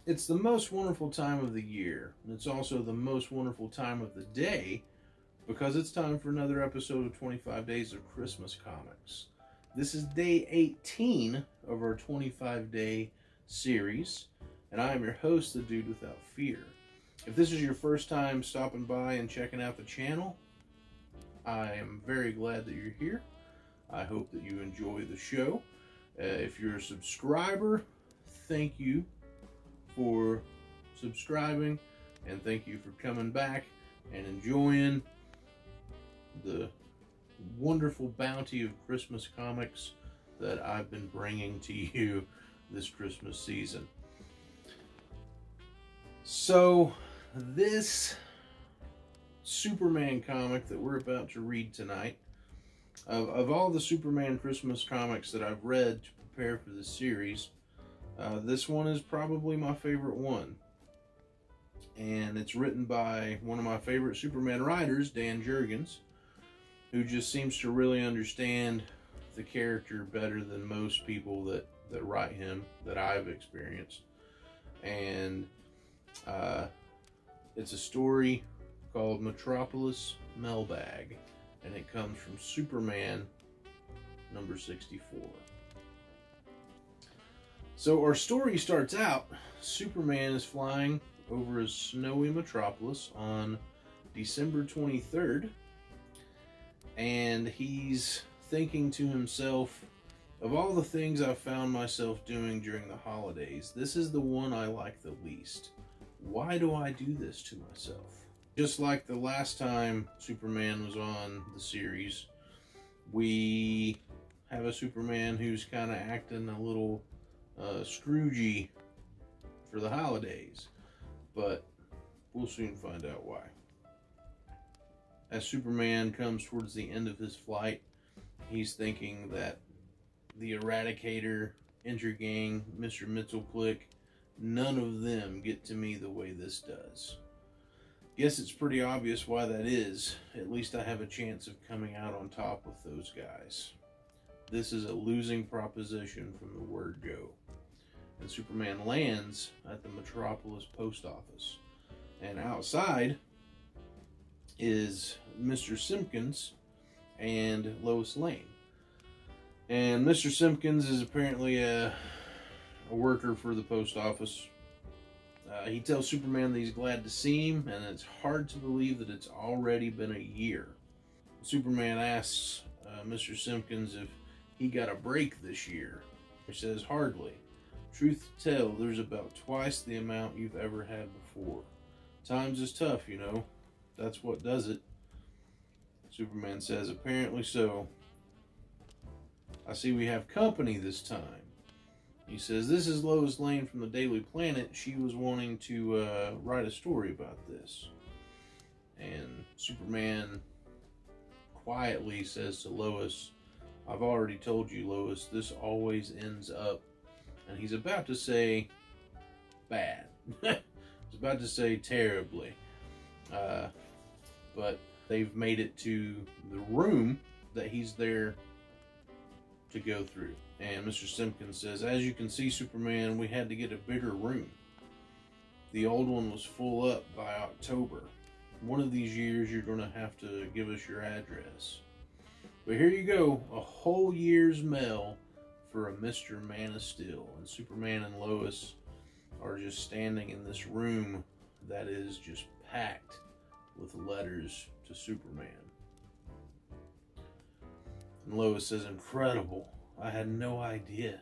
It's the most wonderful time of the year. And it's also the most wonderful time of the day because it's time for another episode of 25 Days of Christmas Comics. This is day 18 of our 25-day series, and I am your host, the Dude Without Fear. If this is your first time stopping by and checking out the channel, I am very glad that you're here. I hope that you enjoy the show. If you're a subscriber, thank you for subscribing, and thank you for coming back and enjoying the wonderful bounty of Christmas comics that I've been bringing to you this Christmas season. So this Superman comic that we're about to read tonight, of all the Superman Christmas comics that I've read to prepare for this series, this one is probably my favorite one. And it's written by one of my favorite Superman writers, Dan Jurgens, who just seems to really understand the character better than most people that write him, that I've experienced. And it's a story called Metropolis Mailbag, and it comes from Superman number 64. So our story starts out, Superman is flying over a snowy metropolis on December 23rd, and he's thinking to himself, of all the things I've found myself doing during the holidays, this is the one I like the least. Why do I do this to myself? Just like the last time Superman was on the series, we have a Superman who's kind of acting a little Scroogey for the holidays, but we'll soon find out why. As Superman comes towards the end of his flight, he's thinking that the Eradicator, Intergang, Mr. Mxyzptlk, none of them get to me the way this does. Guess it's pretty obvious why that is. At least I have a chance of coming out on top with those guys. This is a losing proposition from the word go. And Superman lands at the Metropolis post office. And outside is Mr. Simpkins and Lois Lane. And Mr. Simpkins is apparently a worker for the post office. He tells Superman that he's glad to see him, and it's hard to believe that it's already been a year. Superman asks Mr. Simpkins if he got a break this year. He says, hardly. Truth to tell, there's about twice the amount you've ever had before. Times is tough, you know. That's what does it. Superman says, apparently so. I see we have company this time. He says, this is Lois Lane from the Daily Planet. She was wanting to write a story about this. And Superman quietly says to Lois, I've already told you, Lois, this always ends up. And he's about to say bad. He's about to say terribly. But they've made it to the room that he's there to go through. And Mr. Simpkins says, as you can see, Superman, we had to get a bigger room. The old one was full up by October. One of these years, you're going to have to give us your address. But here you go, a whole year's mail for a Mr. Man of Steel. And Superman and Lois are just standing in this room that is just packed with letters to Superman. And Lois says, incredible. I had no idea.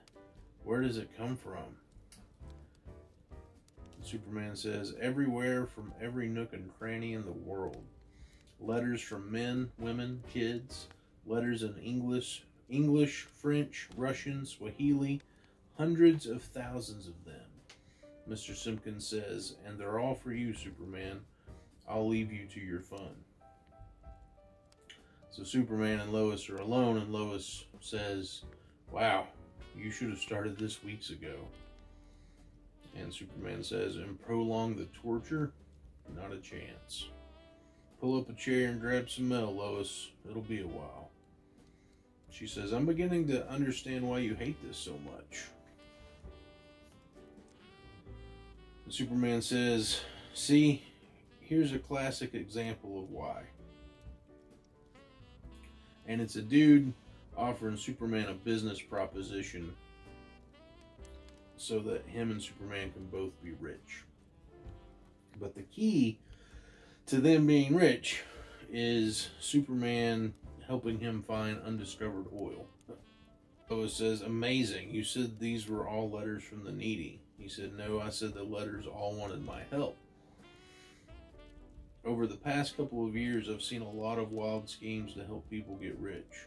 Where does it come from? And Superman says, everywhere from every nook and cranny in the world. Letters from men, women, kids. Letters in English, French, Russian, Swahili. Hundreds of thousands of them. Mr. Simpkins says, and they're all for you, Superman. I'll leave you to your fun. So Superman and Lois are alone, and Lois says, wow, you should have started this weeks ago. And Superman says, and prolong the torture? Not a chance. Pull up a chair and grab some mail, Lois. It'll be a while. She says, I'm beginning to understand why you hate this so much. Superman says, see, here's a classic example of why. And it's a dude offering Superman a business proposition so that him and Superman can both be rich. But the key to them being rich is Superman helping him find undiscovered oil. Lois says, amazing, you said these were all letters from the needy. He said, no, I said the letters all wanted my help. Over the past couple of years, I've seen a lot of wild schemes to help people get rich.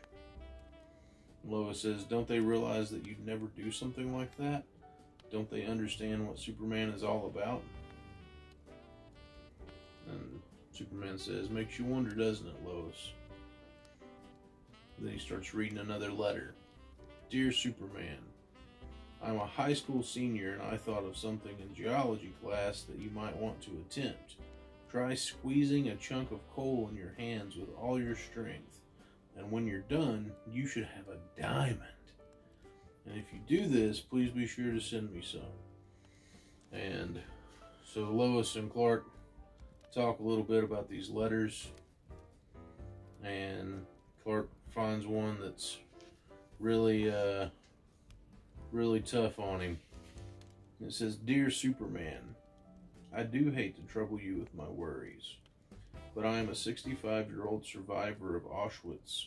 Lois says, don't they realize that you'd never do something like that? Don't they understand what Superman is all about? And Superman says, makes you wonder, doesn't it, Lois? Then he starts reading another letter. Dear Superman, I'm a high school senior and I thought of something in geology class that you might want to attempt. Try squeezing a chunk of coal in your hands with all your strength, and when you're done, you should have a diamond. And if you do this, please be sure to send me some. And so Lois and Clark talk a little bit about these letters, and Clark finds one that's really tough on him. It says, Dear Superman, I do hate to trouble you with my worries, but I am a 65-year-old survivor of Auschwitz.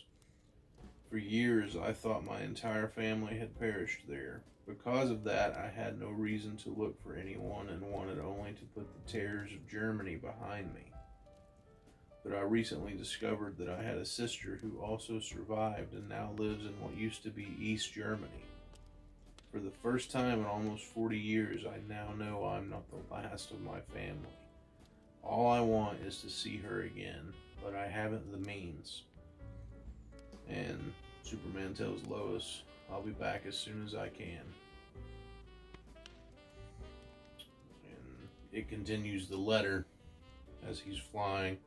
For years, I thought my entire family had perished there. Because of that, I had no reason to look for anyone and wanted only to put the terrors of Germany behind me. But I recently discovered that I had a sister who also survived and now lives in what used to be East Germany. For the first time in almost 40 years, I now know I'm not the last of my family. All I want is to see her again, but I haven't the means. And Superman tells Lois, I'll be back as soon as I can. And it continues the letter as he's flying.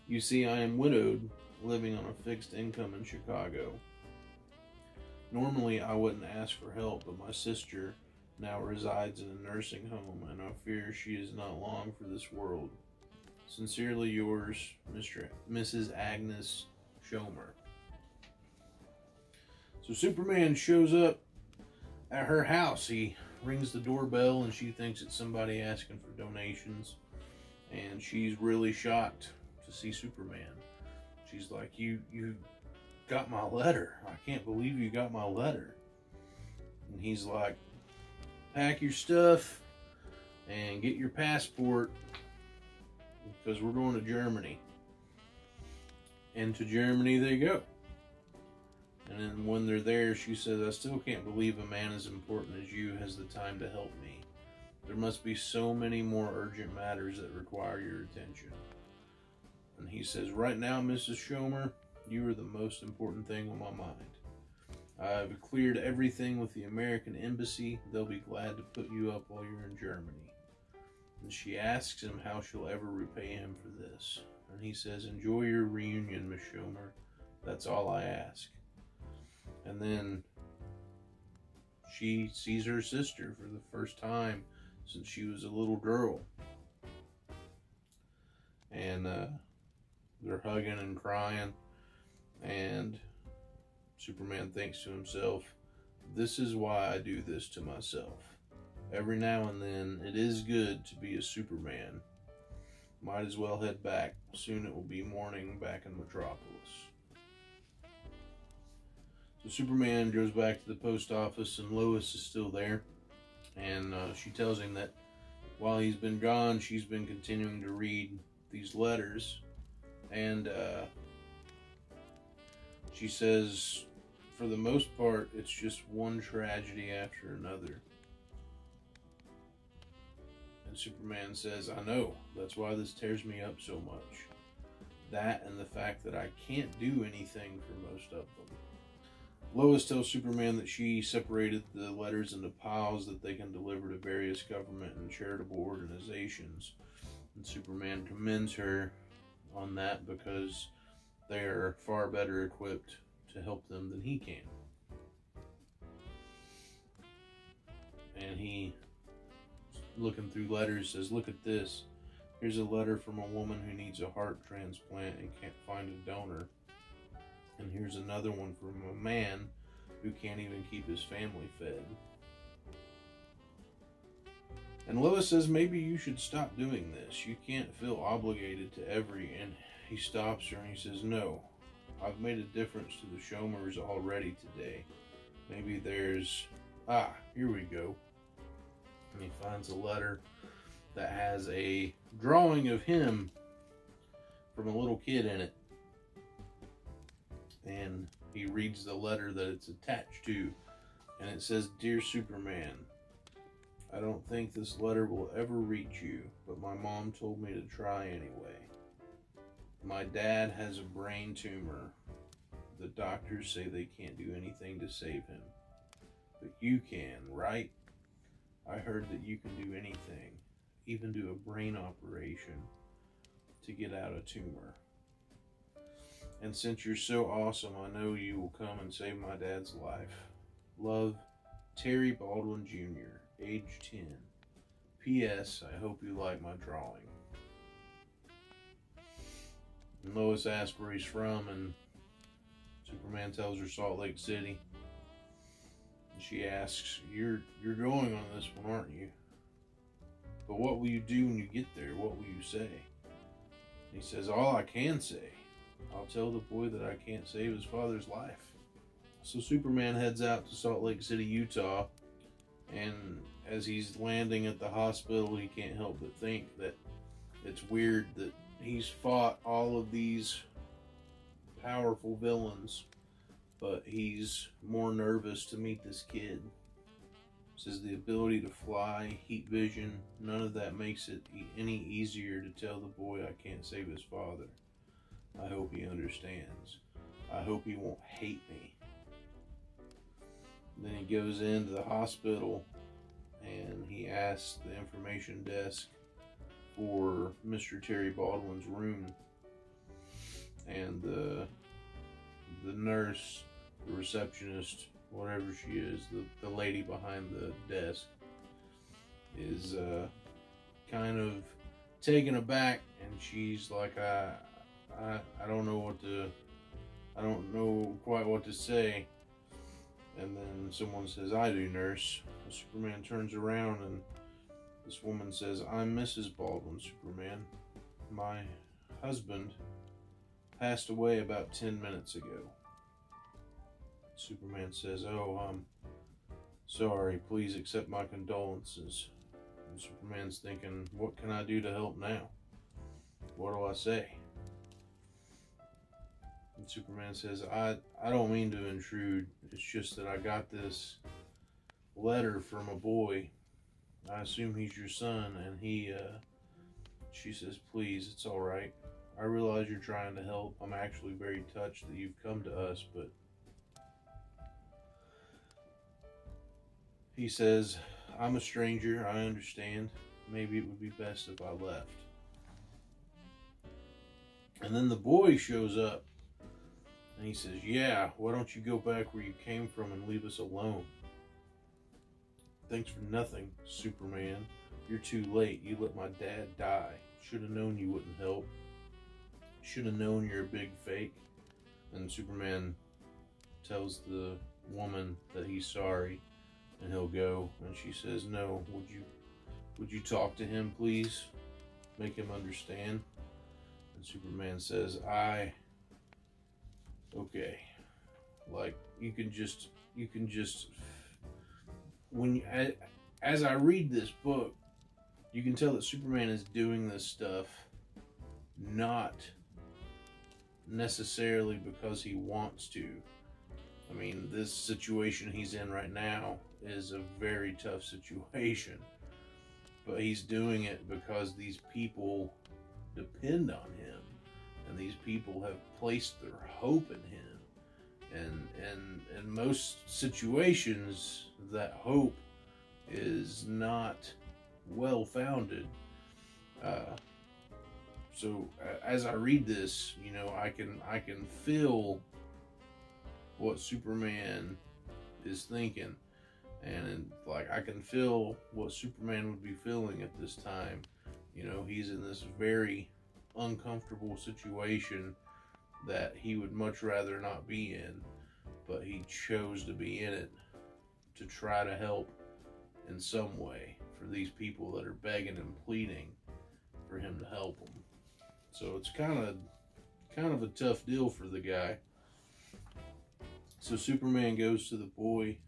You see, I am widowed, living on a fixed income in Chicago. Normally, I wouldn't ask for help, but my sister now resides in a nursing home, and I fear she is not long for this world. Sincerely yours, Mrs. Agnes Schomer. So Superman shows up at her house. He rings the doorbell, and she thinks it's somebody asking for donations, and she's really shocked to see Superman. She's like, you got my letter. I can't believe you got my letter. And he's like, pack your stuff and get your passport because we're going to Germany. And to Germany they go. And then when they're there, she says, I still can't believe a man as important as you has the time to help me. There must be so many more urgent matters that require your attention. And he says, right now, Mrs. Schomer, you are the most important thing on my mind. I've cleared everything with the American Embassy. They'll be glad to put you up while you're in Germany. And she asks him how she'll ever repay him for this. And he says, enjoy your reunion, Miss Schomer. That's all I ask. And then she sees her sister for the first time since she was a little girl. And they're hugging and crying. And Superman thinks to himself, this is why I do this to myself. Every now and then, it is good to be a Superman. Might as well head back. Soon it will be morning back in Metropolis. So Superman goes back to the post office, and Lois is still there. And she tells him that while he's been gone, she's been continuing to read these letters. And she says, for the most part, it's just one tragedy after another. And Superman says, I know, that's why this tears me up so much. That and the fact that I can't do anything for most of them. Lois tells Superman that she separated the letters into piles that they can deliver to various government and charitable organizations. And Superman commends her on that because they are far better equipped to help them than he can. And he looking through letters, says, "Look at this. Here's a letter from a woman who needs a heart transplant and can't find a donor. And here's another one from a man who can't even keep his family fed." And Lois says, "Maybe you should stop doing this. You can't feel obligated to every..." And he stops her and he says, "No, I've made a difference to the Shomers already today. Maybe there's..." Here we go. And he finds a letter that has a drawing of him from a little kid in it. And he reads the letter that it's attached to. And it says, "Dear Superman, I don't think this letter will ever reach you, but my mom told me to try anyway. My dad has a brain tumor. The doctors say they can't do anything to save him. But you can, right? I heard that you can do anything, even do a brain operation to get out a tumor. And since you're so awesome, I know you will come and save my dad's life. Love, Terry Baldwin Jr., age 10. P.S. I hope you like my drawing." And Lois asks where he's from, and Superman tells her Salt Lake City. And she asks, You're going on this one, aren't you? But what will you do when you get there? What will you say?" And he says, "All I can say. I'll tell the boy that I can't save his father's life." So Superman heads out to Salt Lake City, Utah, and as he's landing at the hospital, he can't help but think that it's weird that he's fought all of these powerful villains, but he's more nervous to meet this kid. Says the ability to fly, heat vision, none of that makes it any easier to tell the boy I can't save his father. I hope he understands. I hope he won't hate me. Then he goes into the hospital and he asks the information desk for Mr. Terry Baldwin's room. And the nurse, the receptionist, whatever she is, the lady behind the desk, is kind of taken aback, and she's like, I don't know quite what to say. And then someone says, "I do, nurse." Superman turns around and this woman says, "I'm Mrs. Baldwin, Superman. My husband passed away about 10 minutes ago." Superman says, "Oh, I'm sorry. Please accept my condolences." And Superman's thinking, what can I do to help now? What do I say? And Superman says, I don't mean to intrude. It's just that I got this letter from a boy. I assume he's your son, and she says, "Please, it's all right. I realize you're trying to help. I'm actually very touched that you've come to us, but..." He says, "I'm a stranger. I understand. Maybe it would be best if I left." And then the boy shows up. And he says, "Yeah, why don't you go back where you came from and leave us alone?" "Thanks for nothing, Superman. You're too late. You let my dad die. Should have known you wouldn't help. Should have known you're a big fake." And Superman tells the woman that he's sorry and he'll go. And she says, "No, would you talk to him, please? Make him understand." And Superman says, "Okay, like you can just when as I read this book, you can tell that Superman is doing this stuff not necessarily because he wants to. I mean, this situation he's in right now is a very tough situation, but he's doing it because these people depend on him. And these people have placed their hope in him. And in most situations, that hope is not well-founded. So as I read this, you know, I can feel what Superman is thinking. And like, I can feel what Superman would be feeling at this time. You know, he's in this very uncomfortable situation that he would much rather not be in, but he chose to be in it to try to help in some way for these people that are begging and pleading for him to help them. So it's kind of a tough deal for the guy. So Superman goes to the boy.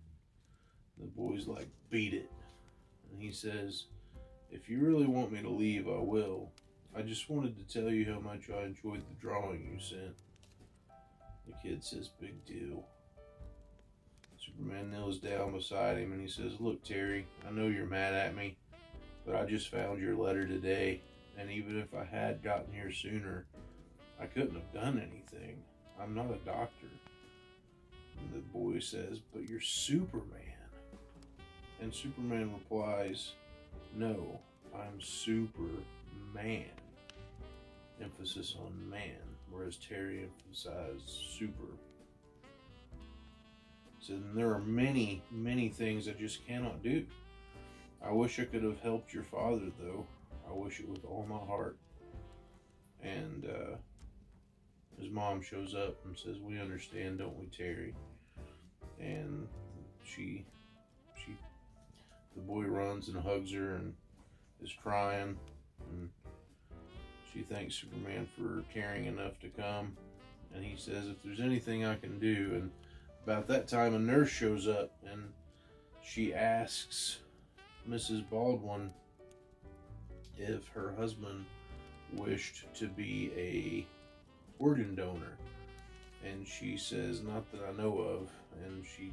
The boy's like, beat it. And he says, if you really want me to leave, I will. I just wanted to tell you how much I enjoyed the drawing you sent. The kid says, big deal. Superman kneels down beside him and he says, look, Terry, I know you're mad at me, but I just found your letter today, and even if I had gotten here sooner, I couldn't have done anything. I'm not a doctor. And the boy says, but you're Superman. And Superman replies, no, I'm Superman. Emphasis on man, whereas Terry emphasized super. So there are many, many things I just cannot do. I wish I could have helped your father, though. I wish it with all my heart. And his mom shows up and says, we understand, don't we, Terry? And the boy runs and hugs her and is crying. And she thanks Superman for caring enough to come. And he says, if there's anything I can do. And about that time, a nurse shows up and she asks Mrs. Baldwin if her husband wished to be a organ donor. And she says, not that I know of. And she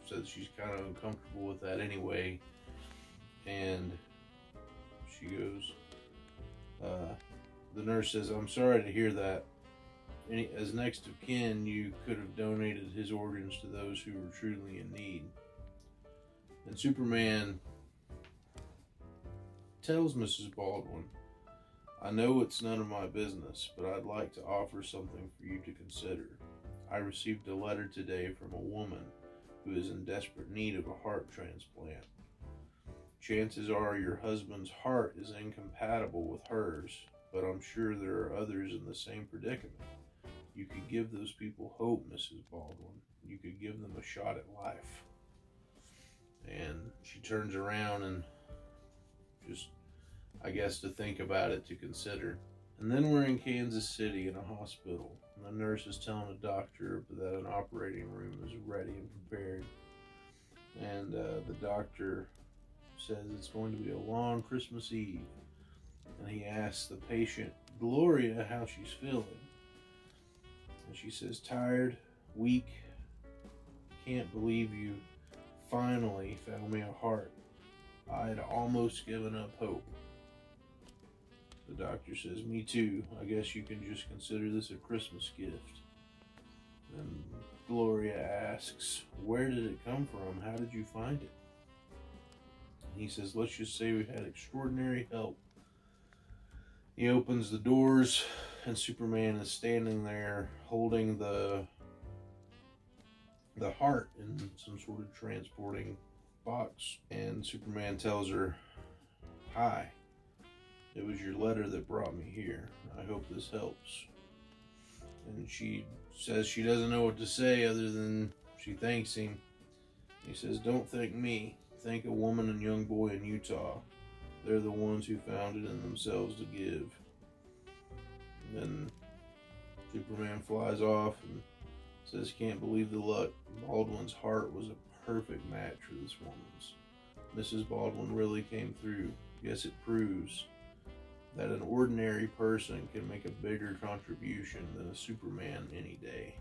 says she's kind of uncomfortable with that anyway. And she goes, the nurse says, I'm sorry to hear that. As next of kin, you could have donated his organs to those who were truly in need. And Superman tells Mrs. Baldwin, I know it's none of my business, but I'd like to offer something for you to consider. I received a letter today from a woman who is in desperate need of a heart transplant. Chances are your husband's heart is incompatible with hers, but I'm sure there are others in the same predicament. You could give those people hope, Mrs. Baldwin. You could give them a shot at life. And she turns around and just, I guess, to think about it, to consider. And then we're in Kansas City in a hospital. And the nurse is telling the doctor that an operating room is ready and prepared. And the doctor says it's going to be a long Christmas Eve. And he asks the patient, Gloria, how she's feeling. And she says, tired, weak, can't believe you finally found me a heart. I'd almost given up hope. The doctor says, me too. I guess you can just consider this a Christmas gift. And Gloria asks, where did it come from? How did you find it? And he says, let's just say we had extraordinary help. He opens the doors and Superman is standing there holding the heart in some sort of transporting box. And Superman tells her, hi, it was your letter that brought me here. I hope this helps. And she says she doesn't know what to say other than she thanks him. He says, don't thank me. Thank a woman and young boy in Utah. They're the ones who found it in themselves to give. And then Superman flies off and says, can't believe the luck. Baldwin's heart was a perfect match for this woman's. Mrs. Baldwin really came through. Guess it proves that an ordinary person can make a bigger contribution than a Superman any day.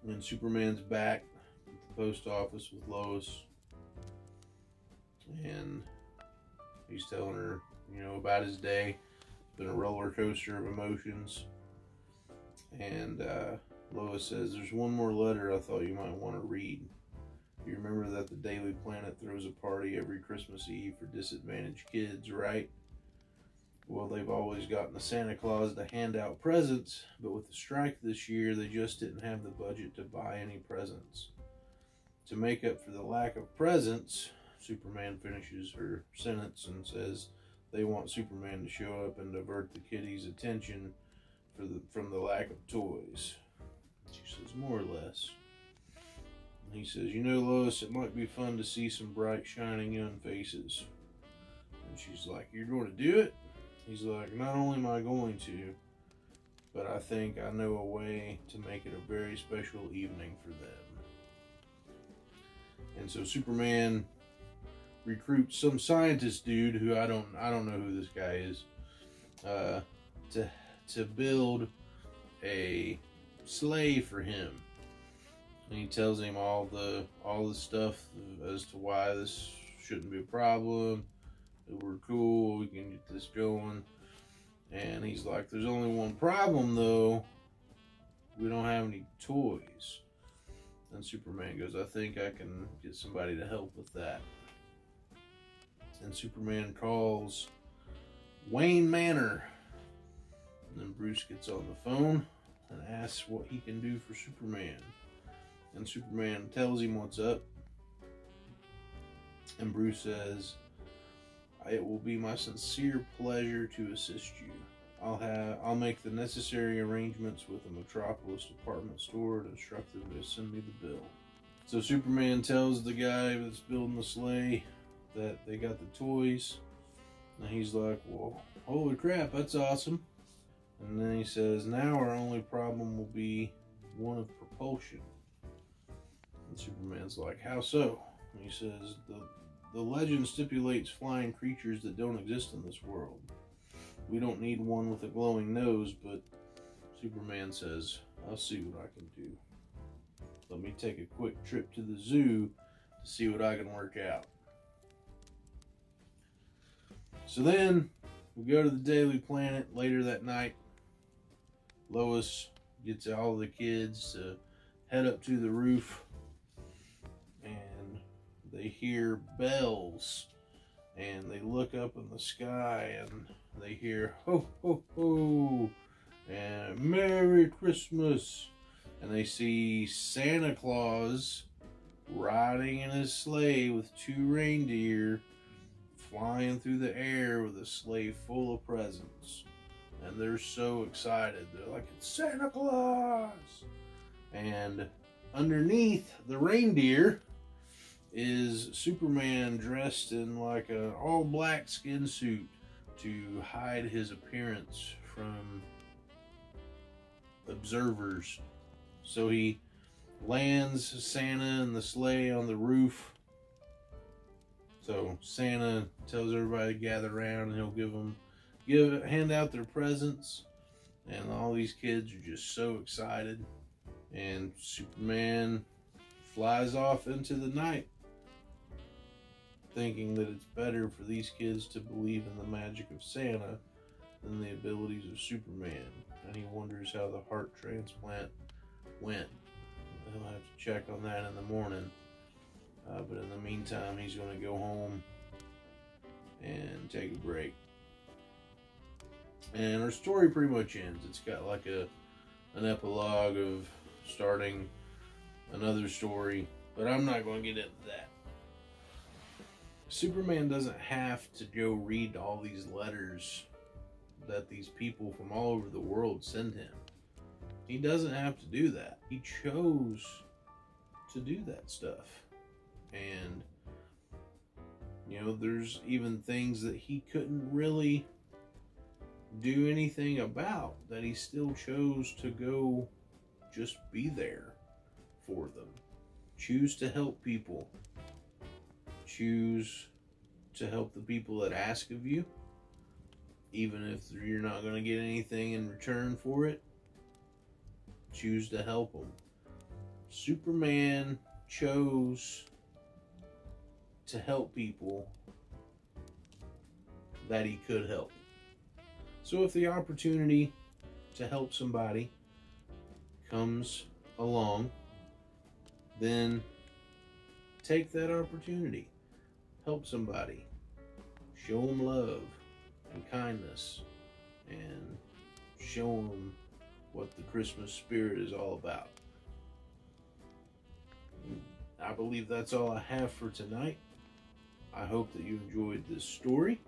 And Superman's back at the post office with Lois. And he's telling her, about his day. It's been a roller coaster of emotions. And Lois says, there's one more letter I thought you might want to read. You remember that the Daily Planet throws a party every Christmas Eve for disadvantaged kids, right? Well, they've always gotten the Santa Claus to hand out presents, but with the strike this year, they just didn't have the budget to buy any presents. To make up for the lack of presents, Superman finishes her sentence and says they want Superman to show up and divert the kiddies' attention from the lack of toys. She says, more or less. And he says, you know, Lois, it might be fun to see some bright, shining young faces. And she's like, you're going to do it? He's like, not only am I going to, but I think I know a way to make it a very special evening for them. And so Superman recruits some scientist dude who I don't know who this guy is, to build a sleigh for him. And he tells him all the stuff as to why this shouldn't be a problem. We're cool, we can get this going. And he's like, there's only one problem though. We don't have any toys. And Superman goes, I think I can get somebody to help with that. And Superman calls Wayne Manor. And then Bruce gets on the phone and asks what he can do for Superman. And Superman tells him what's up. And Bruce says, it will be my sincere pleasure to assist you. I'll make the necessary arrangements with the Metropolis department store to instruct them to send me the bill. So Superman tells the guy that's building the sleigh that they got the toys. And he's like, well, holy crap, that's awesome. And then he says, now our only problem will be one of propulsion. And Superman's like, how so? And he says, the legend stipulates flying creatures that don't exist in this world. We don't need one with a glowing nose, but Superman says, I'll see what I can do. Let me take a quick trip to the zoo to see what I can work out. So then we go to the Daily Planet later that night. Lois gets all the kids to head up to the roof, and they hear bells, and they look up in the sky and they hear ho ho ho and Merry Christmas, and they see Santa Claus riding in his sleigh with 2 reindeer flying through the air with a sleigh full of presents. And they're so excited. They're like, it's Santa Claus! And underneath the reindeer is Superman dressed in like an all-black skin suit to hide his appearance from observers. So he lands Santa and the sleigh on the roof. So Santa tells everybody to gather around, and he'll hand out their presents, and all these kids are just so excited. And Superman flies off into the night, thinking that it's better for these kids to believe in the magic of Santa than the abilities of Superman. And he wonders how the heart transplant went. He'll have to check on that in the morning. But in the meantime, he's going to go home and take a break. And our story pretty much ends. It's got like an epilogue of starting another story, but I'm not going to get into that. Superman doesn't have to go read all these letters that these people from all over the world send him. He doesn't have to do that. He chose to do that stuff. And, you know, there's even things that he couldn't really do anything about that he still chose to go just be there for them. Choose to help people. Choose to help the people that ask of you, even if you're not going to get anything in return for it. Choose to help them. Superman chose to help people that he could help. So if the opportunity to help somebody comes along, then take that opportunity. Help somebody. Show them love and kindness, and show them what the Christmas spirit is all about. I believe that's all I have for tonight. I hope that you enjoyed this story.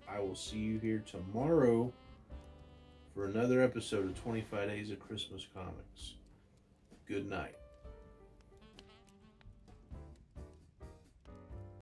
I will see you here tomorrow for another episode of 25 Days of Christmas Comics. Good night.